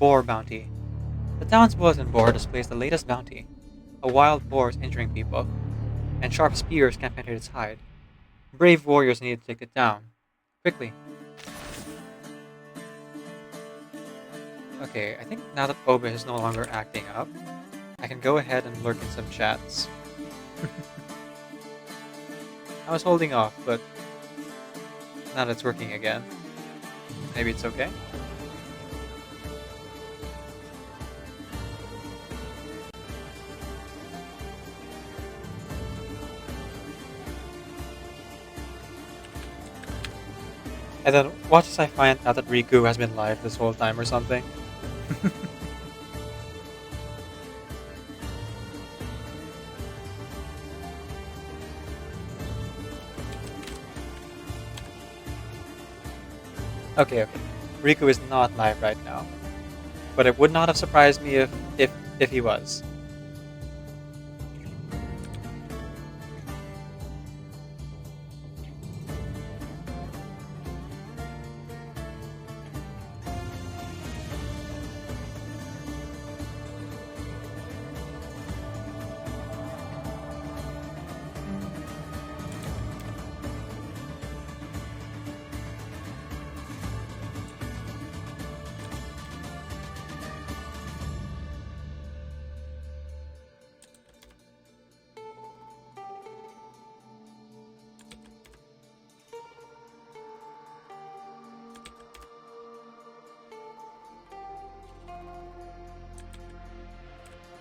Boar bounty. The town's bulletin board displays the latest bounty. A wild boar is injuring people, and sharp spears can't penetrate its hide. Brave warriors need to take it down. Quickly. Okay, I think now that Oba is no longer acting up, I can go ahead and lurk in some chats. I was holding off, but now that it's working again, maybe it's okay? And then watch as I find out that Riku has been live this whole time or something. Okay. Riku is not live right now. But it would not have surprised me if he was.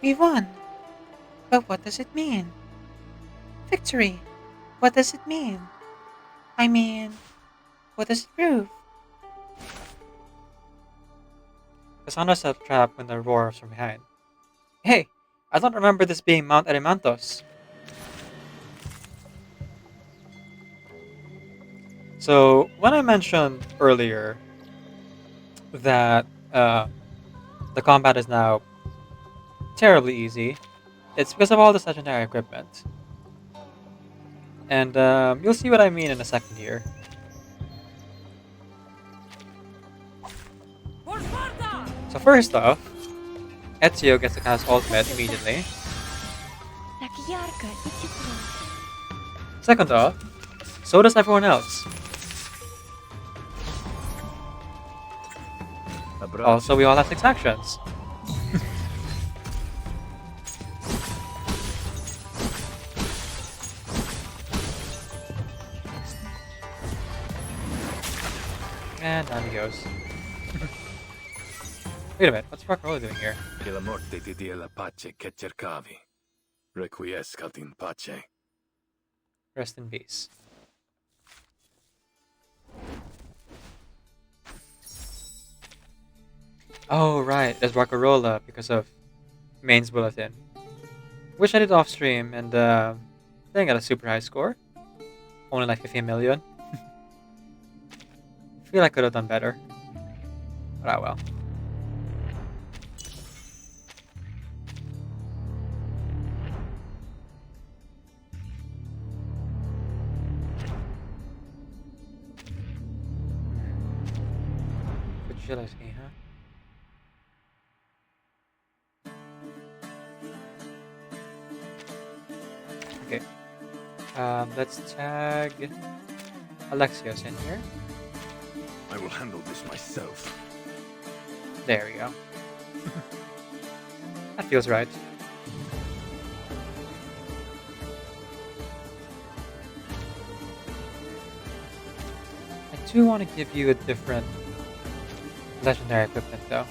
We won. But what does it mean? Victory. What does it mean? I mean, what does it prove? Cassandra set a trap when the roars from behind. Hey, I don't remember this being Mount Erymanthos. So, when I mentioned earlier that the combat is now terribly easy, it's because of all the legendary equipment. And you'll see what I mean in a second here. So first off, Ezio gets to cast ultimate immediately. Second off, so does everyone else. Also, we all have 6 actions. And down he goes. Wait a minute, what's Rock'n'Roller doing here? Che la morte ti dia la pace che cercavi. Requiescat in pace. Rest in peace. Oh, right, there's Rock'n'Roller because of Main's Bulletin. Wish I did off stream and didn't get a super high score. Only like 15 million. Feel I could have done better. But ah well. Visualize me, huh? Okay. Let's tag Alexios in here. I will handle this myself. There we go. That feels right. I do want to give you a different legendary equipment though.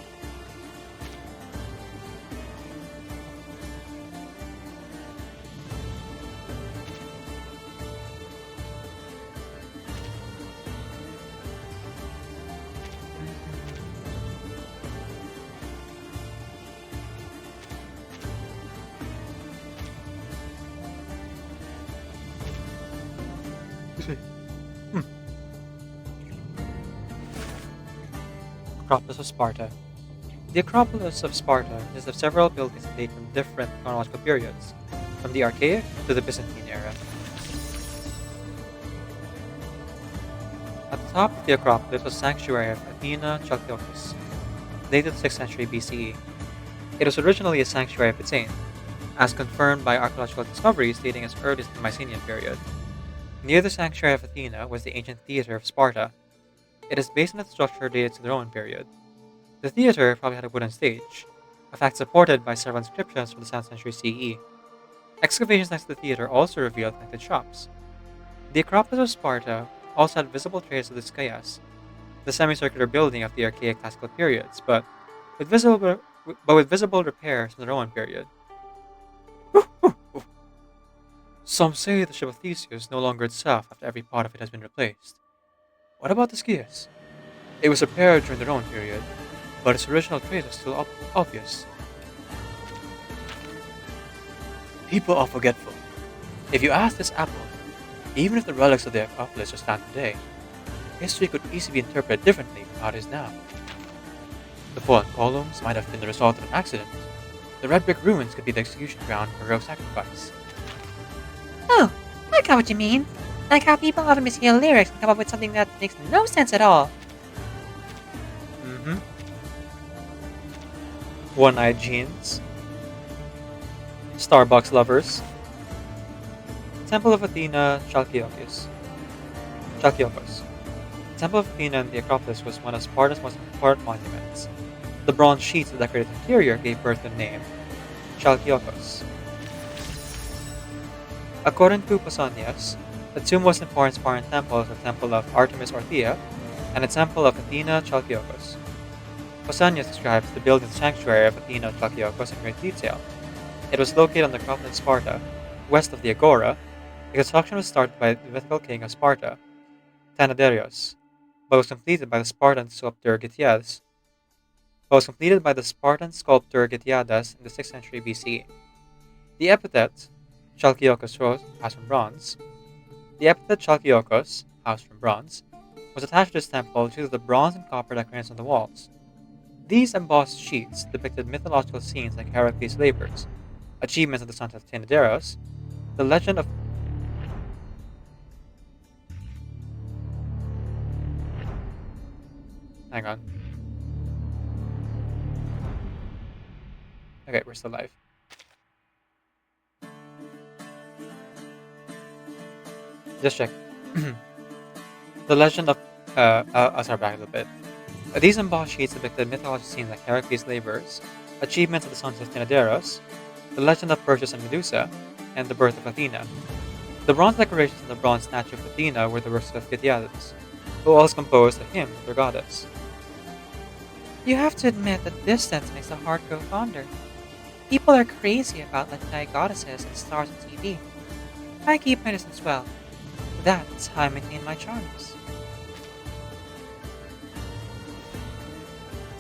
Acropolis of Sparta. The Acropolis of Sparta consists of several buildings that date from different chronological periods, from the Archaic to the Byzantine era. At the top of the Acropolis was the sanctuary of Athena Chalkiotis, dated 6th century BCE. It was originally a sanctuary of Athene, as confirmed by archaeological discoveries dating as early as the Mycenaean period. Near the sanctuary of Athena was the ancient theatre of Sparta. It is based on its structure dated to the Roman period. The theatre probably had a wooden stage, a fact supported by several inscriptions from the 7th century CE. Excavations next to the theatre also revealed connected shops. The Acropolis of Sparta also had visible traces of the Skaias, the semicircular building of the archaic classical periods, but with visible repairs from the Roman period. Some say the ship of Theseus is no longer itself after every part of it has been replaced. What about the Skaias? It was repaired during the Roman period, but its original trace is still obvious. People are forgetful. If you ask this apple, even if the relics of the Acropolis are stand today, history could easily be interpreted differently from how it is now. The fallen columns might have been the result of an accident. The red brick ruins could be the execution ground for heroic sacrifice. Oh, I got what you mean. Like how people often mishear lyrics and come up with something that makes no sense at all. Mm-hmm. One-eyed jeans. Starbucks lovers. Temple of Athena, Chalkiotis. Chalkiokos. The Temple of Athena in the Acropolis was one of Sparta's most important monuments. The bronze sheets that decorated the interior gave birth to the name Chalkiokos. According to Pausanias, the two most important Spartan temples are the Temple of Artemis Orthia and the Temple of Athena Chalkiokos. Pausanias describes the building sanctuary of Athena Chalkiokos in great detail. It was located on the Acropolis of Sparta, west of the Agora. The construction was started by the mythical king of Sparta, Tyndareus, but was completed by the Spartan sculptor Gitiadas. In the 6th century BCE. The epithet Chalkiokos, house from bronze. The epithet Chalkiokos, house from bronze, was attached to this temple due to the bronze and copper decorations on the walls. These embossed sheets depicted mythological scenes like Heracles' labors, achievements of the sons of Tyndareus, the legend of Hang on. Okay, we're still live. Just check. The legend of I'll start back a little bit. These embossed sheets depicted mythological scenes like Heracles' labors, achievements of the sons of Tyndareus, the legend of Perseus and Medusa, and the birth of Athena. The bronze decorations and the bronze statue of Athena were the works of Gitiadas, who also composed a hymn of their goddess. You have to admit that distance makes the heart grow fonder. People are crazy about legendary goddesses and stars on TV. I keep my distance well. That's how I maintain my charms.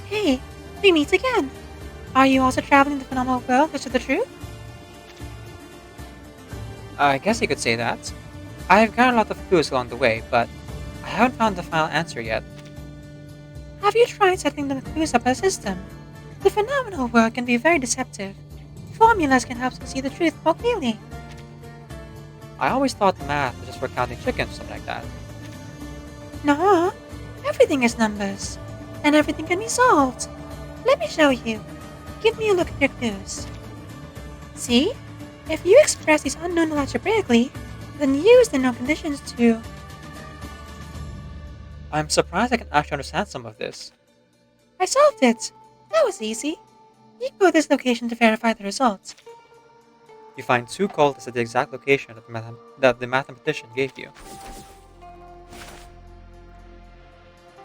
Hey, we meet again. Are you also traveling the phenomenal world to the truth? I guess you could say that. I've got a lot of clues along the way, but I haven't found the final answer yet. Have you tried setting the clues up as a system? The phenomenal world can be very deceptive. Formulas can help us see the truth more clearly. I always thought math was just for counting chickens or something like that. No, everything is numbers, and everything can be solved. Let me show you. Give me a look at your clues. See? If you express these unknown algebraically, then use the known conditions to... I'm surprised I can actually understand some of this. I solved it! That was easy. You go to this location to verify the results. You find two cultists at the exact location that the mathematician gave you.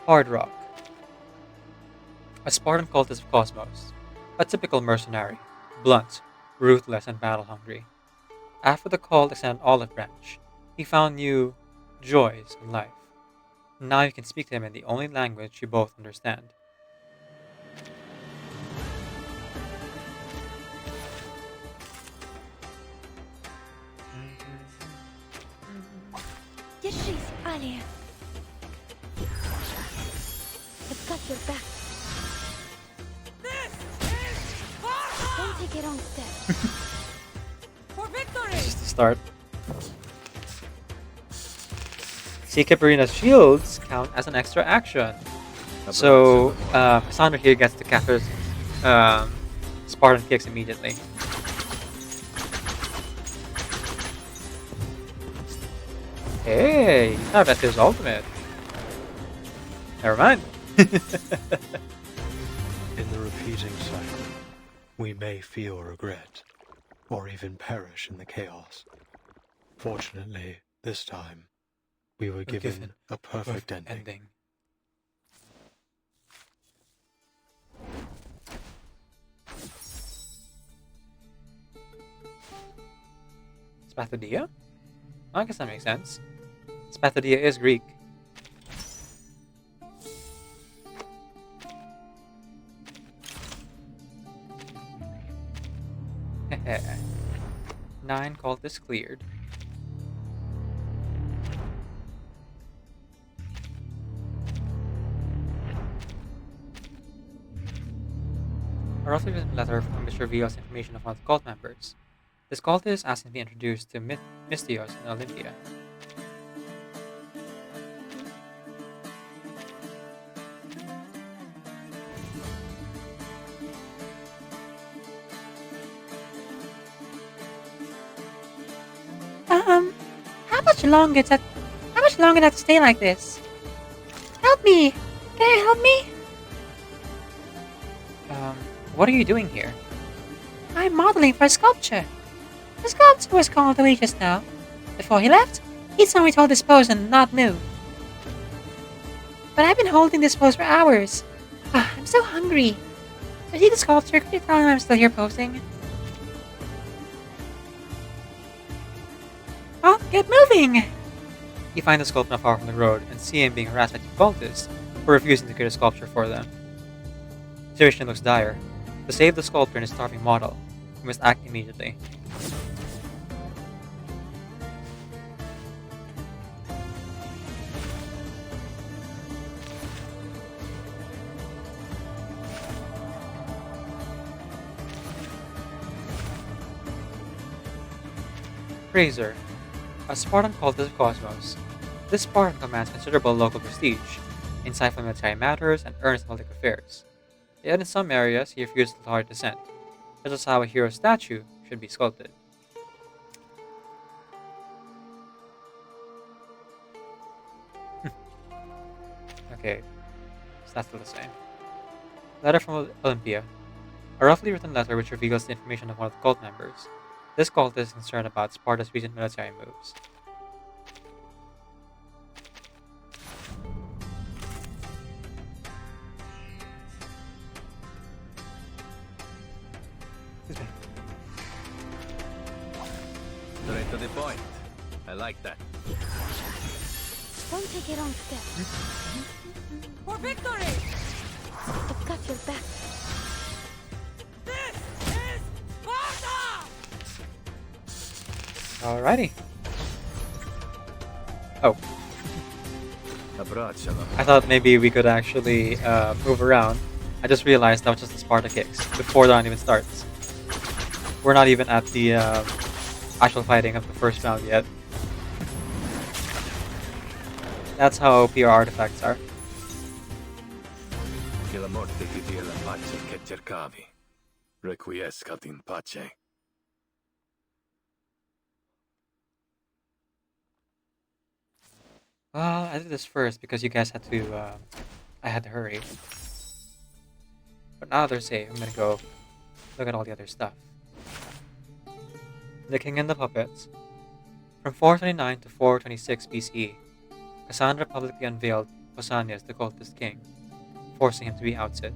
Hard Rock. A Spartan cultist of Cosmos. A typical mercenary. Blunt, ruthless, and battle-hungry. After the cult extended an olive branch, he found new joys in life. Now you can speak to him in the only language you both understand. Держись, Алия. I've got your back. Don't take it wrong step. For victory! Just to start. See Caparina's shields count as an extra action. So Cassandra here gets the Decaf's Spartan kicks immediately. Hey, you thought that's his ultimate. Never mind. In the repeating cycle, we may feel regret, or even perish in the chaos. Fortunately, this time, we were given a perfect ending. Spathodia? I guess that makes sense. Spathodia is Greek. Heh. 9 cultists cleared. A roughly written letter from which reveals information of one of the cult members. This cultist is asking to be introduced to Mystios in Olympia. How much longer do I have to stay like this? Help me! Can you help me? What are you doing here? I'm modeling for a sculpture. The sculptor was called away just now. Before he left, he saw me to hold this pose and not move. But I've been holding this pose for hours. I'm so hungry. Is he the sculptor? Could you tell him I'm still here posing? Oh, get moving! You find the sculptor not far from the road and see him being harassed by two cultists for refusing to create a sculpture for them. The situation looks dire. To save the sculptor and his starving model, you must act immediately. Fraser, a Spartan cultist of Cosmos. This Spartan commands considerable local prestige, insightful in military matters, and earnest in public affairs. Yet in some areas, he refuses to tolerate dissent, such as how a hero statue should be sculpted. Okay, so that's still the same. Letter from Olympia. A roughly written letter which reveals the information of one of the cult members. This cult is concerned about Sparta's recent military moves. Straight to the point. I like that. Don't take a wrong step. For victory! I've got your back. This is Sparta! Alrighty. Oh, Abbraccialo. I thought maybe we could actually move around. I just realized that was just the Sparta kicks before the round even starts. We're not even at the actual fighting of the first round yet. That's how OP our artifacts are. Che la morte ti dia la pace che cercavi. Requiescat in pace. Well, I did this first because you guys had to, I had to hurry. But now they're safe, I'm gonna go look at all the other stuff. The King and the Puppets. From 429 to 426 BCE, Cassandra publicly unveiled Pausanias, the cultist king, forcing him to be ousted.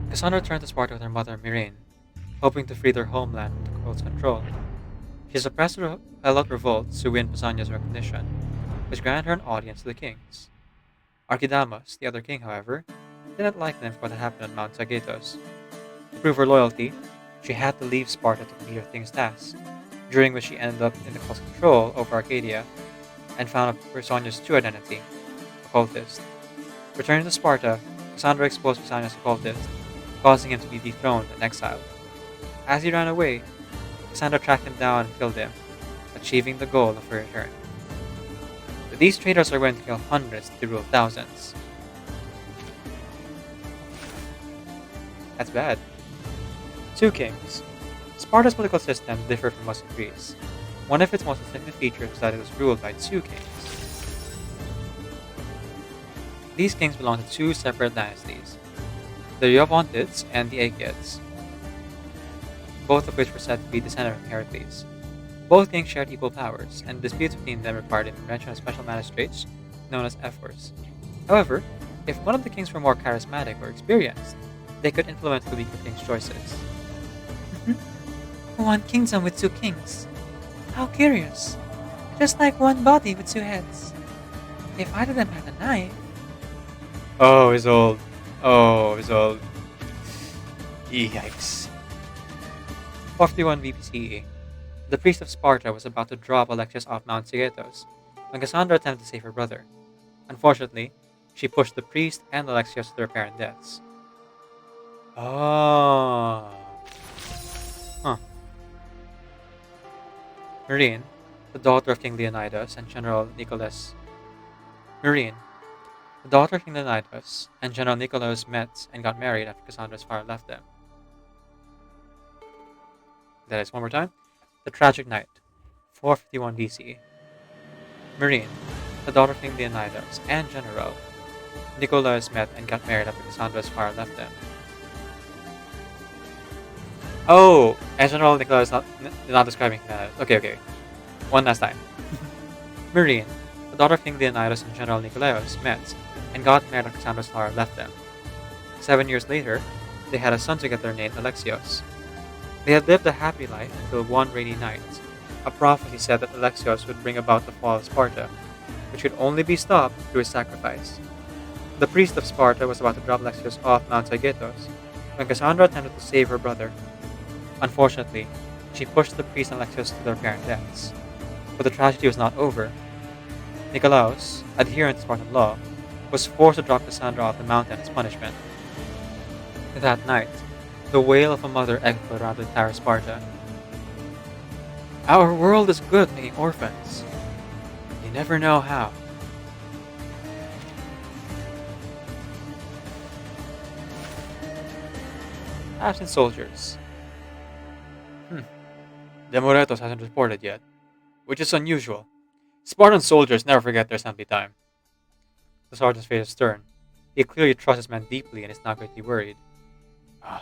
Cassandra returned to Sparta with her mother Myrrhine, hoping to free their homeland from the cult's control. She suppressed the Helot revolts to win Pausanias' recognition, which granted her an audience to the kings. Archidamus, the other king, however, didn't like them for what had happened on Mount Zagaitos. To prove her loyalty, she had to leave Sparta to complete her king's tasks, during which she ended up in the cult's control over Arcadia, and found out Pausanias' true identity, a cultist. Returning to Sparta, Cassandra exposed Pausanias as a cultist, causing him to be dethroned and exiled. As he ran away, Cassandra tracked him down and killed him, achieving the goal of her return. These traitors are going to kill hundreds to rule thousands. That's bad. Two kings. Sparta's political system differed from most of Greece. One of its most distinctive features was that it was ruled by two kings. These kings belonged to two separate dynasties, the Eupontids and the Achaeans, both of which were said to be descended from Heracles. Both kings shared equal powers, and disputes between them required the intervention of special magistrates known as ephors. However, if one of the kings were more charismatic or experienced, they could influence the weaker king's choices. One kingdom with two kings. How curious. Just like one body with two heads. If either of them had a knife... Oh, he's old. Oh, he's old. Yikes. 451 BCE. The priest of Sparta was about to drop Alexius off Mount Sigetos when Cassandra attempted to save her brother. Unfortunately, she pushed the priest and Alexius to their apparent deaths. Oh. Huh. Marine, the daughter of King Leonidas and General Nicolaus. Marine, the daughter of King Leonidas and General Nicolaus met and got married after Cassandra's father left them. That is one more time. The Tragic Night, 451 BCE. Marine, the daughter of King Leonidas and General Nicolaus met and got married after Cassandra's father left them. Oh, and General Nicolaus not describing that. Okay. One last time. Marine, the daughter of King Leonidas and General Nicolaus met and got married after Cassandra's father left them. 7 years later, they had a son together named Alexios. They had lived a happy life until one rainy night. A prophecy said that Alexios would bring about the fall of Sparta, which could only be stopped through his sacrifice. The priest of Sparta was about to drop Alexios off Mount Sigetos when Cassandra attempted to save her brother. Unfortunately, she pushed the priest and Alexios to their apparent deaths. But the tragedy was not over. Nicolaus, adherent to Spartan law, was forced to drop Cassandra off the mountain as punishment. That night, the wail of a mother echoed around the entire Sparta. Our world is good making orphans. You never know how. Absent soldiers. Demoretos hasn't reported yet, which is unusual. Spartan soldiers never forget their assembly time. The sergeant's face is stern. He clearly trusts his men deeply and is not greatly worried.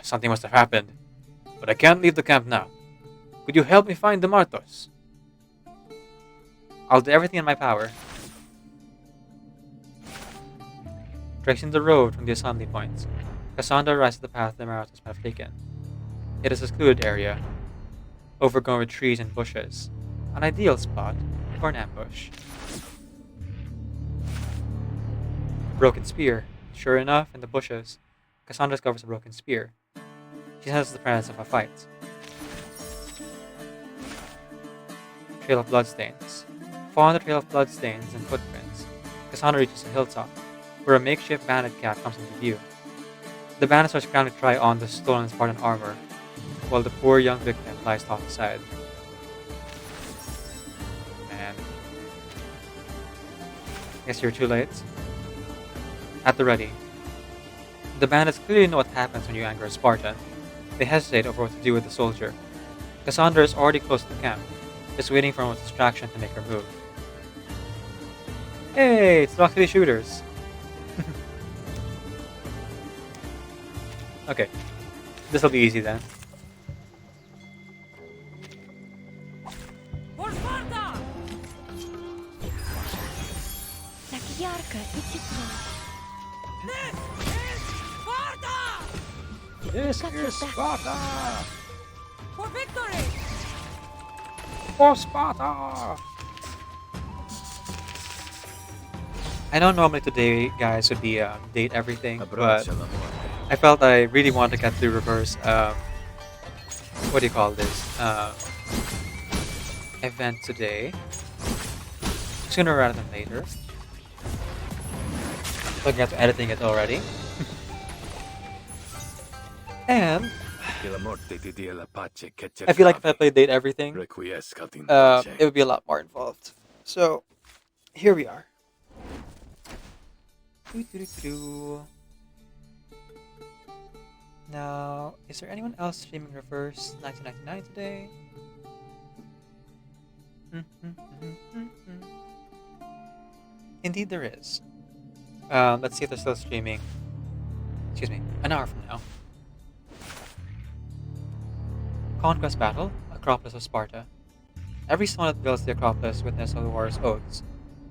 Something must have happened, but I can't leave the camp now. Could you help me find the Martos? I'll do everything in my power. Tracing the road from the assembly point, Cassandra rides the path the Martos might have taken. It is a secluded area, overgrown with trees and bushes, an ideal spot for an ambush. Broken spear. Sure enough, in the bushes, Cassandra discovers a broken spear. She senses the presence of a fight. Trail of bloodstains. Following the trail of bloodstains and footprints, Cassandra reaches a hilltop, where a makeshift bandit camp comes into view. The bandits are scrambling to try on the stolen Spartan armor, while the poor young victim lies tossed aside. Man. Guess you're too late. At the ready. The bandits clearly know what happens when you anger a Spartan. They hesitate over what to do with the soldier. Cassandra is already close to the camp, just waiting for a distraction to make her move. Hey, it's luckily shooters. Okay, this'll be easy then. For Sparta! Так ярко и тепло. This is Sparta! For victory! For Sparta! I know normally today, guys, would be date everything, but I felt I really want to get through reverse. What do you call this? Event today, sooner rather than later. Looking at editing it already, and I feel like if I played date everything, it would be a lot more involved. So here we are. Doo-doo-doo-doo. Now, is there anyone else streaming Reverse 1999 today? Indeed, there is. Let's see if they're still streaming. Excuse me, an hour from now. Conquest Battle, Acropolis of Sparta. Every stone that builds the Acropolis witness of the warriors' oaths.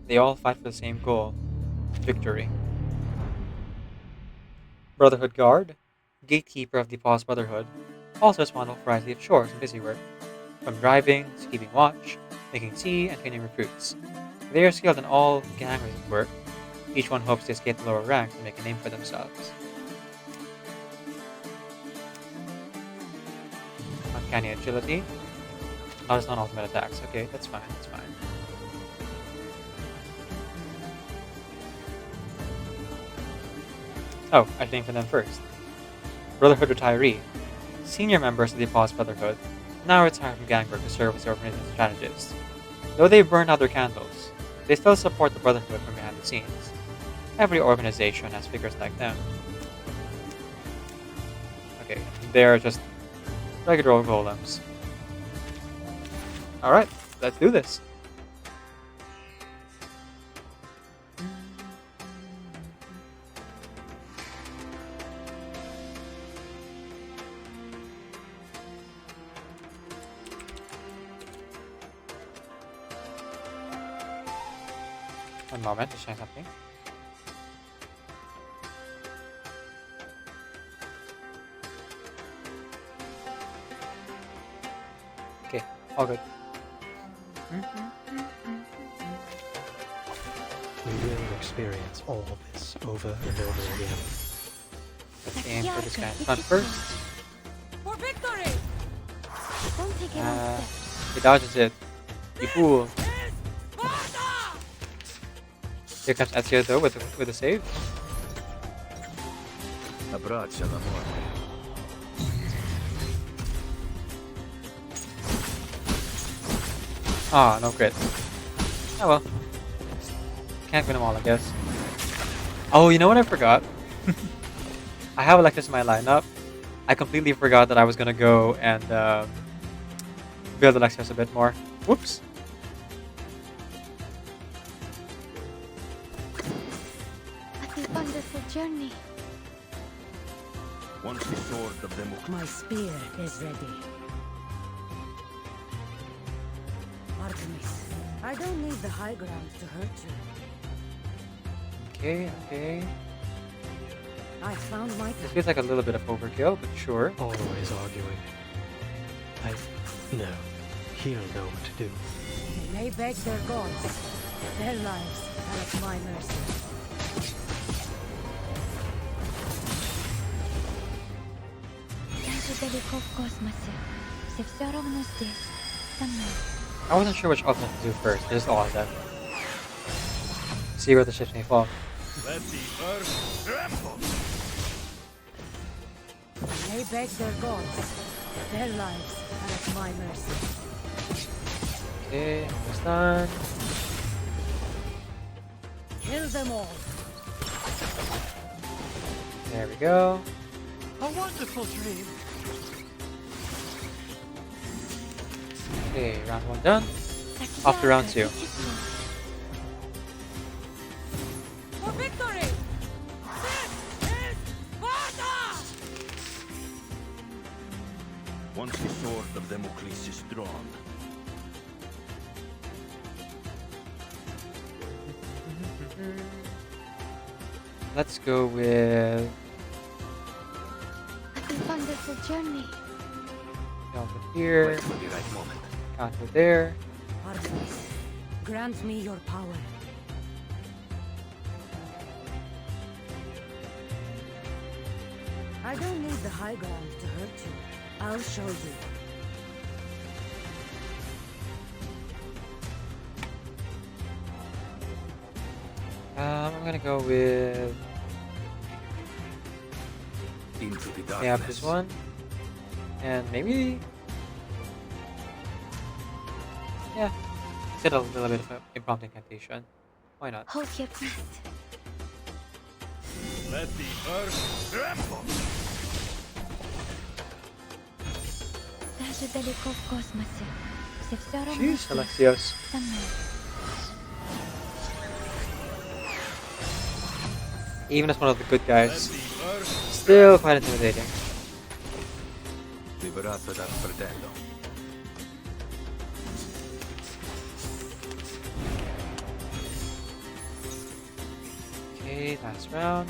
They all fight for the same goal: victory. Brotherhood Guard, gatekeeper of the Paws Brotherhood, also responsible for a variety of chores and busy work, from driving to keeping watch, making tea, and training recruits. They are skilled in all gang-related work. Each one hopes to escape the lower ranks and make a name for themselves. Uncanny Agility. Not as non-ultimate attacks. Okay, that's fine, that's fine. Oh, I should name for them first. Brotherhood Retiree. Senior members of the Paws Brotherhood, now retired from gang work to serve as the organization's strategists. Though they burn out their candles, they still support the Brotherhood from behind the scenes. Every organization has figures like them. Okay, they're just regular old golems. Alright, let's do this. One moment, just trying something. Okay, all good. We will experience all of this over and over again. Let's aim for this guy in front first. For victory! Don't take it Uh, off step. he dodges it. You fool. Sparta! Here comes Ezio though with a save. Abbraccia la morte. Ah, no crit. Oh well. Can't win them all, I guess. Oh, you know what I forgot? I have Alexis in my lineup. I completely forgot that I was gonna go and build Alexis a bit more. Whoops. What a wonderful journey. Once the sword of Democles. My spear is ready. Artemis, I don't need the high ground to hurt you. Okay, okay. I found my This time. feels like a little bit of overkill, but sure. Always arguing. No. He'll know what to do. They may beg their gods. Their lives are at my mercy. Я же далеко в космосе. Все все равно здесь, со мной. I wasn't sure which ultimate to do first. Just all of them. See where the ships may fall. Let the earth tremble! They may beg their gods. Their lives are at my mercy. Okay, almost done. Kill them all. There we go. A wonderful dream. Okay, round one done. Off to round two. For victory! This is Sparta! Once the sword of Democles is drawn. Let's go with What a wonderful journey. counter here, Wait for the right moment. counter there. Artemis, grant me your power. I don't need the high ground to hurt you. I'll show you. I'm gonna go with Into the darkness. yeah, this one, and maybe yeah, get a little bit of an impromptu incantation. Why not? Hold your breath. Let the earth tremble! Даже далеко в космосе. Все равно Jeez, Alexios. со мной. Even as one of the good Let guys, the earth still quite intimidating. liberato dal fratello. Okay, last round.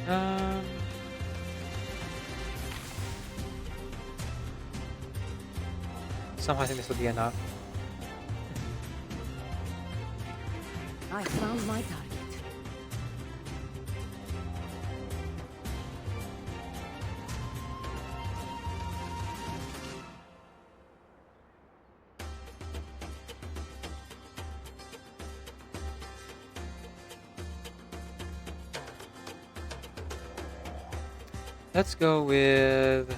Um, Somehow I think this will be enough. I found my target. Let's go with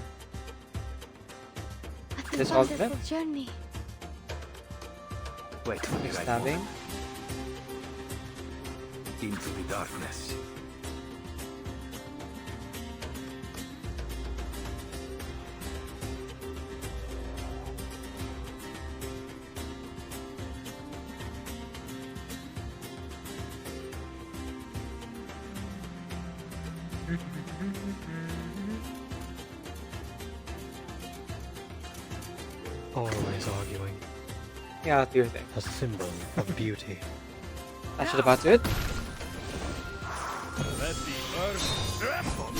What a this wonderful ultimate. journey. Wait for the right Stabbing. moment. Into the darkness. Always arguing. Yeah, do your thing. A symbol of beauty. That should about do it. Let the earth tremble!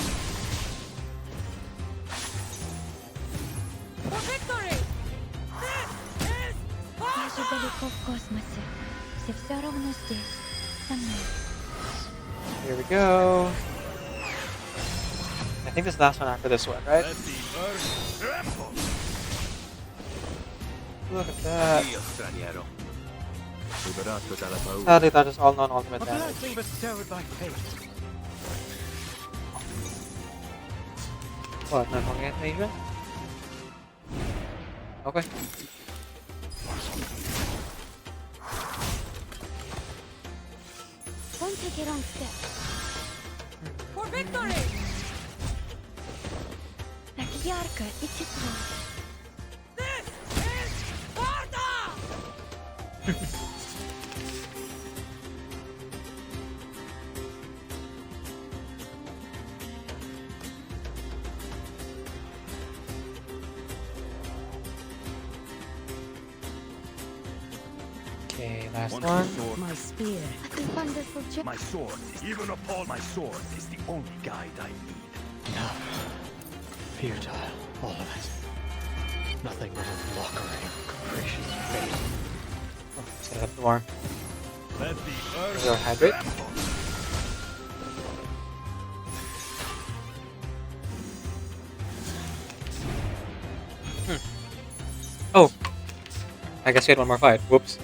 For victory! This is Даже Sparta! далеко в космосе. Все равно здесь. Со мной. Here we go. I think this is the last one after this one, right? Let the earth tremble! Look at that. Dio straniero. Liberato dalla paura. Sadly, that is all non-ultimate damage. bestowed by fate. What, not long Asia? Okay. Don't take a wrong step. For victory! Так ярко и тепло. This is Sparta! Okay, last Once one. the sword, My spear. What a wonderful journey. my sword, even upon my sword, is the only guide I need. No. Futile, all of it. Nothing but a mockery of capricious fate. Oh, set it up more. Let the Is there a earth hybrid? tremble! Oh! I guess we had one more fight. Whoops.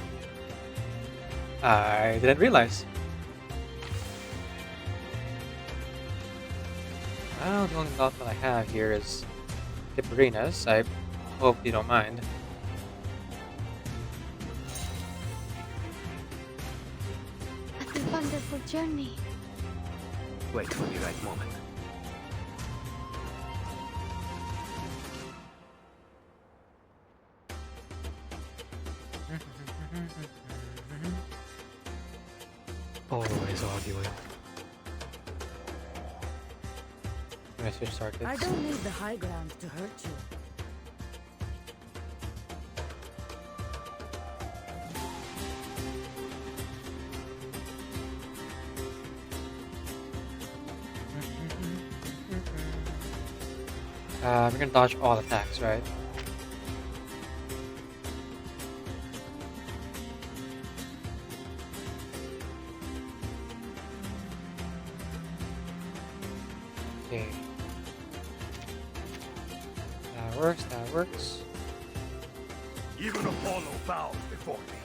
I didn't realize. Well, the only ultimate I have here is Hipparinas. I hope you don't mind. What a wonderful journey. Wait for the right moment. Always arguing. I'm gonna switch targets. I don't need the high ground to hurt you. We're gonna dodge all attacks, right? Okay. That works, that works. Even Apollo bows before me.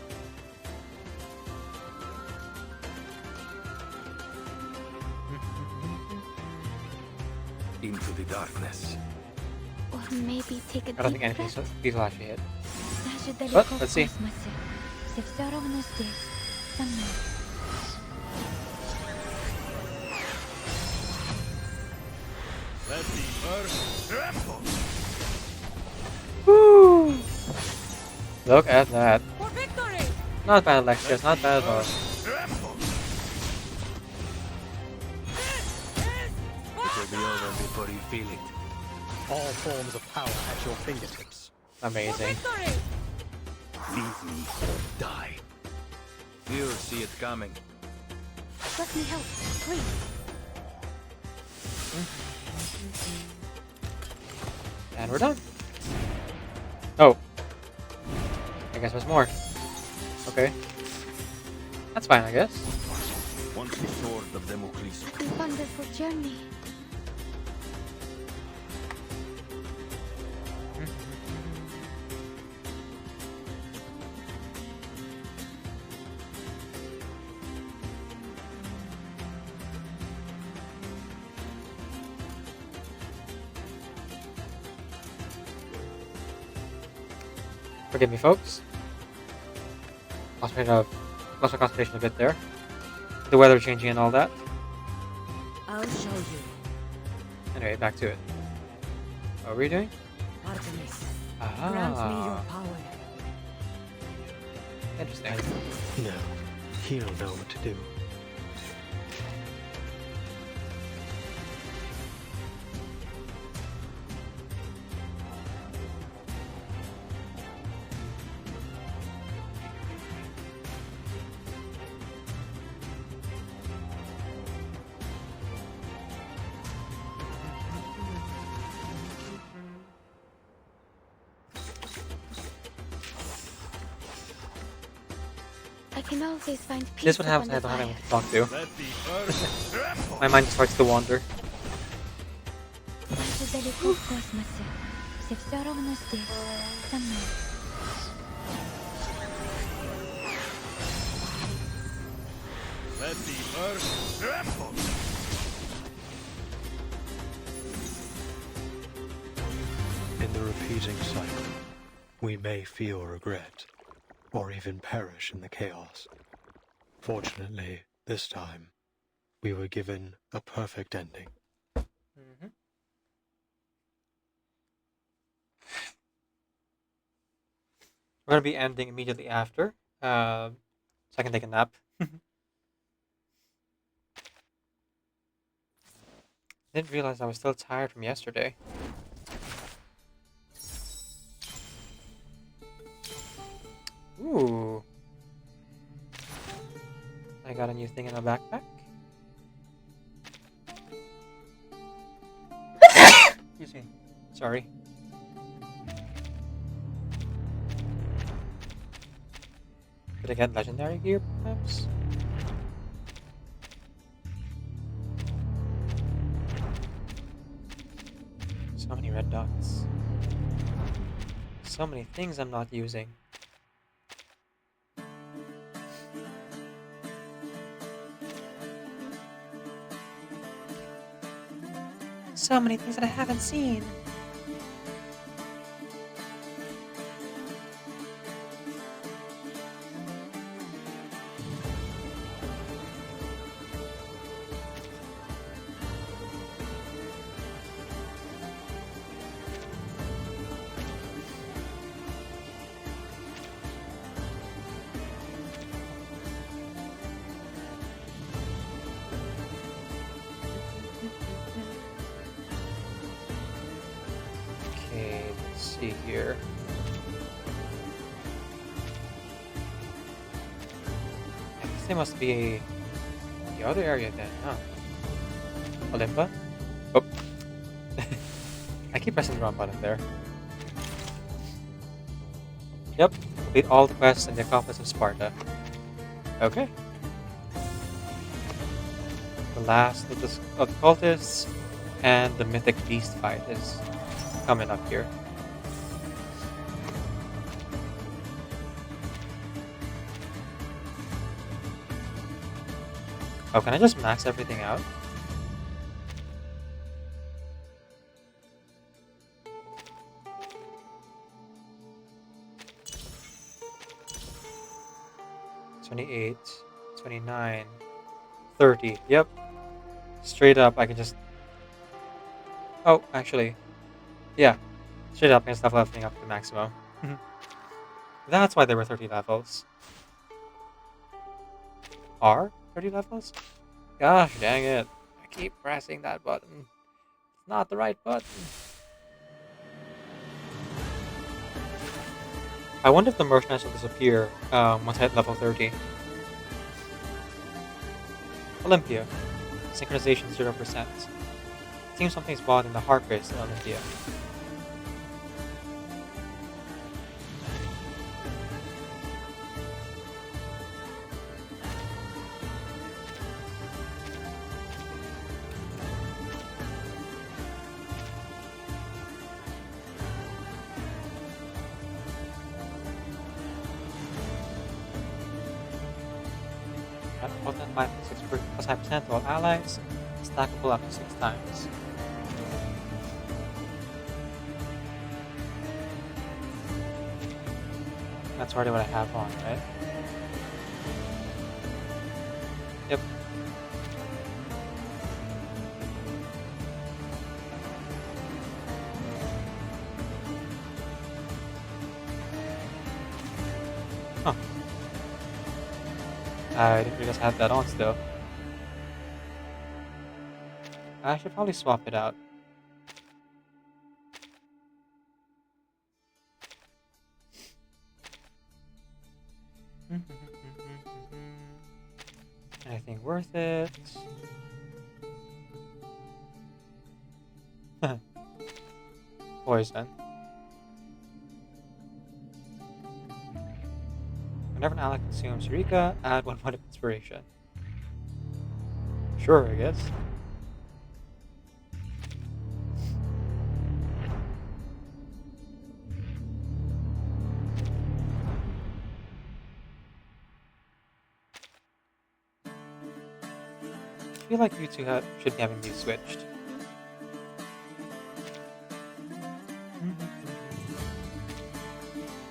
Into the darkness. Or maybe take a I don't deep think anything breath. these will actually hit. Даже But, далеко в let's see. космосе. Ты все равно здесь, со мной. Let the earth tremble. Woo! Look at that. For victory! Not bad, Alexios, not bad at all. Tremble. This is It will be over before you feel it. All forms of power at your fingertips. for Amazing. victory! Leave me or die. You'll see it coming. Let me help, please. And we're done. Oh. I guess there's more. Okay. That's fine, I guess. Once the sword of Damocles. What a wonderful journey. Forgive me, folks. Lost my concentration a bit there. The weather changing and all that. I'll show you. Anyway, back to it. What were we doing? Artemis, grant me your Ah, power. interesting. No, he'll know what to do. I can always find peace. This is what up happens on when I the don't have fire. anyone to talk to. Let the earth tremble. My mind just starts to wander. Даже далеко в космосе. Ты все равно здесь, со мной. Let the earth tremble. In the repeating cycle, we may feel regret, or even perish in the chaos. Fortunately, this time, we were given a perfect ending. Mhm. We're gonna be ending immediately after, so I can take a nap. Didn't realize I was still tired from yesterday. Ooh. I got a new thing in my backpack. Excuse me. Sorry. Could I get legendary gear, perhaps? So many red dots. So many things I'm not using. So many things that I haven't seen. Okay, let's see here. I guess they must be the other area then, huh? Olympia? Oh. I keep pressing the wrong button there. Yep, complete all the quests in the accomplice of Sparta. Okay. The last of the cultists And the mythic beast fight is coming up here. Oh, can I just max everything out? $28, $29, $30. Yep. Straight up, I can just... Oh, actually. Yeah. Straight up, I can stop leveling up to maximum. That's why there were 30 levels. Are 30 levels? Gosh dang it. I keep pressing that button. It's not the right button. I wonder if the merchandise will disappear once I hit level 30. Olympia. Synchronization 0%. Seems something's bothering the heart race in Olympia. More than 5.6% to all allies, stackable up to 6 times. That's already what I have on, right? Yep. Huh. I didn't realize I had that on still. I should probably swap it out. Anything worth it? Poison. Whenever an ally consumes Eureka, add 1 point of inspiration. Sure, I guess. I feel like you two should be having these switched.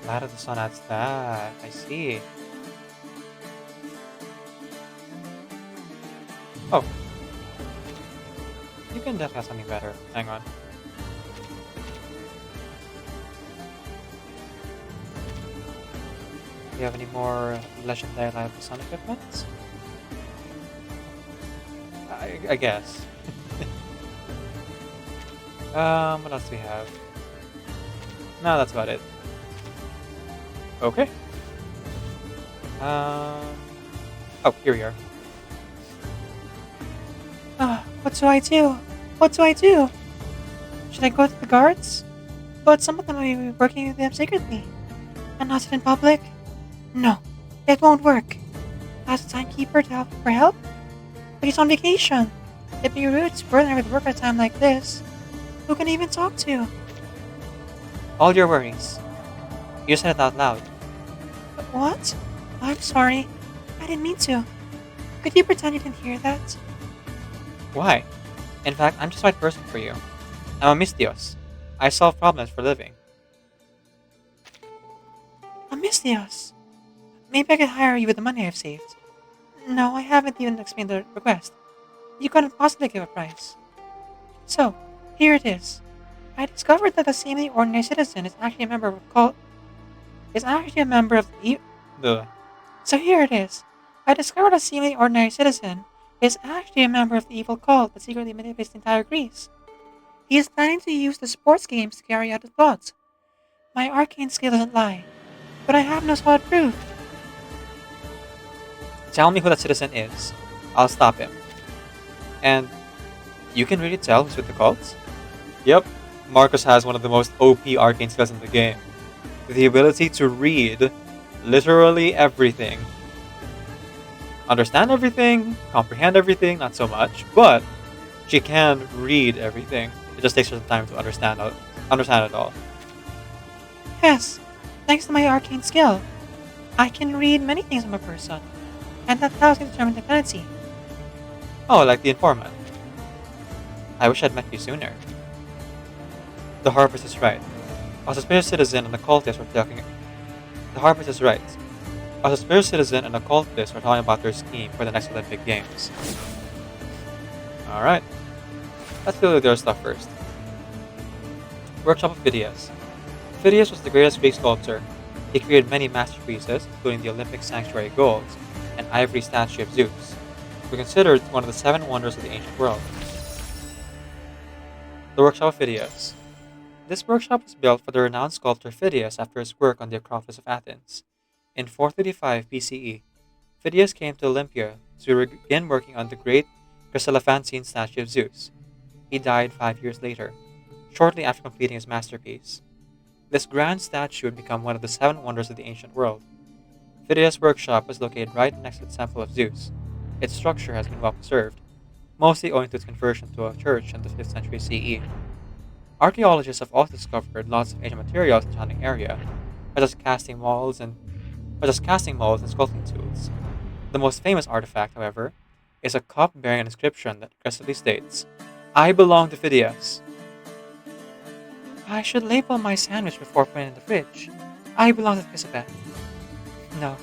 Light of the Sun adds that. I see. Oh. You can definitely have something better. Hang on. Do you have any more legendary Light of the Sun equipment? I guess. What else do we have? No, that's about it. Okay. Oh, here we are. What do I do? What do I do? Should I go to the guards? But some of them may be working with them secretly. And not in public? No, it won't work. Ask the timekeeper to help for help? But he's on vacation. It'd be rude to burden her with work at a time like this. Who can I even talk to? All your worries. You said it out loud. What? I'm sorry. I didn't mean to. Could you pretend you didn't hear that? Why? In fact, I'm just the right person for you. I'm a Mistios. I solve problems for a living. Amistios. Maybe I could hire you with the money I've saved. No, I haven't even explained the request. You couldn't possibly give a price. So, here it is. I discovered that a seemingly ordinary citizen is actually a member of a cult. So here it is. I discovered a seemingly ordinary citizen is actually a member of the evil cult that secretly manipulates the entire Greece. He is planning to use the sports games to carry out his plots. My arcane skill doesn't lie, but I have no solid proof. Tell me who that citizen is. I'll stop him. And you can really tell who's with the cults? Yep, Marcus has one of the most OP arcane skills in the game. The ability to read literally everything. Understand everything, comprehend everything, not so much, but She can read everything. It just takes her some time to understand it all. Yes, thanks to my arcane skill, I can read many things from a person, and that helps me determine divinity. Oh, like the informant. I wish I'd met you sooner. The harvest is right. A suspicious citizen and a cultist were talking. The harvest is right. A suspicious citizen and a cultist were talking about their scheme for the next Olympic Games. Alright. Let's deal with their stuff first. Workshop of Phidias. Phidias was the greatest Greek sculptor. He created many masterpieces, including the Olympic sanctuary golds and ivory statue of Zeus, who were considered one of the 7 wonders of the ancient world. The Workshop of Phidias. This workshop was built for the renowned sculptor Phidias after his work on the Acropolis of Athens. In 435 BCE, Phidias came to Olympia to begin working on the great Chryselephantine statue of Zeus. He died 5 years later, shortly after completing his masterpiece. This grand statue would become one of the 7 wonders of the ancient world. Phidias' workshop is located right next to the Temple of Zeus. Its structure has been well preserved, mostly owing to its conversion to a church in the 5th century CE. Archaeologists have also discovered lots of ancient materials in the surrounding area, such as casting molds and sculpting tools. The most famous artifact, however, is a cup bearing an inscription that aggressively states, "I belong to Phidias." I should label my sandwich before putting it in the fridge. I belong to Elizabeth. No,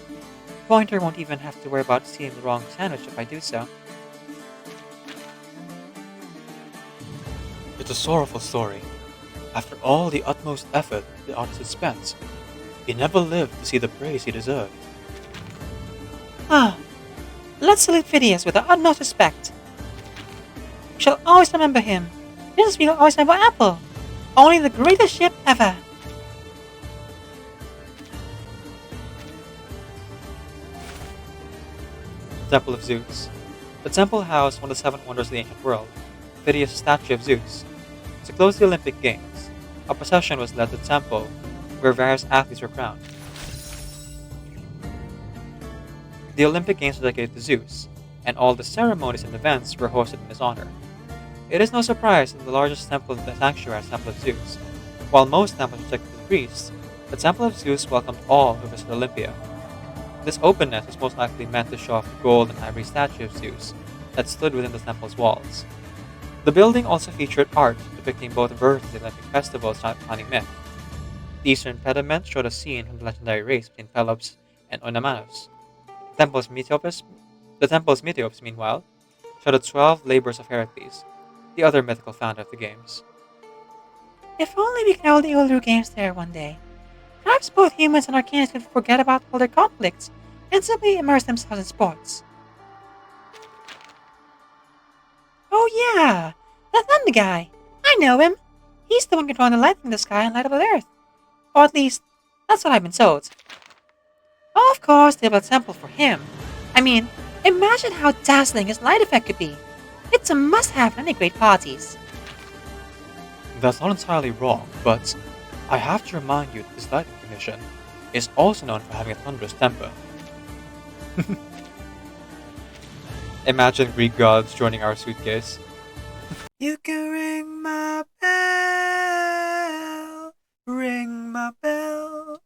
Pointer won't even have to worry about stealing the wrong sandwich if I do so. It's a sorrowful story. After all the utmost effort the artist had spent, he never lived to see the praise he deserved. Ah, let's salute Phidias with the utmost respect. We shall always remember him, just as we will always remember Apple. Only the greatest ship ever. The Temple of Zeus. The temple housed one of the 7 wonders of the ancient world, Phidias' statue of Zeus. To close the Olympic Games, a procession was led to the temple, where various athletes were crowned. The Olympic Games were dedicated to Zeus, and all the ceremonies and events were hosted in his honor. It is no surprise that the largest temple in the sanctuary is the Temple of Zeus. While most temples restricted to the priests, the Temple of Zeus welcomed all who visited Olympia. This openness was most likely meant to show off the gold and ivory statue of Zeus that stood within the temple's walls. The building also featured art depicting both versions of the Olympic festival's founding myth. The eastern pediment showed a scene from the legendary race between Pelops and Oenomanos. The temple's Meteops, meanwhile, showed the 12 labors of Heracles, the other mythical founder of the games. If only we could hold the Uluru Games there one day. Perhaps both humans and Arcanists could forget about all their conflicts and simply immerse themselves in sports. Oh yeah, the Thunder guy. I know him. He's the one controlling the lightning in the sky and light up the earth. Or at least, that's what I've been told. Oh, of course, they built a temple for him. I mean, imagine how dazzling his light effect could be. It's a must-have at any great parties. That's not entirely wrong, but I have to remind you that this lightning condition is also known for having a thunderous temper. Imagine Greek gods joining our suitcase. You can ring my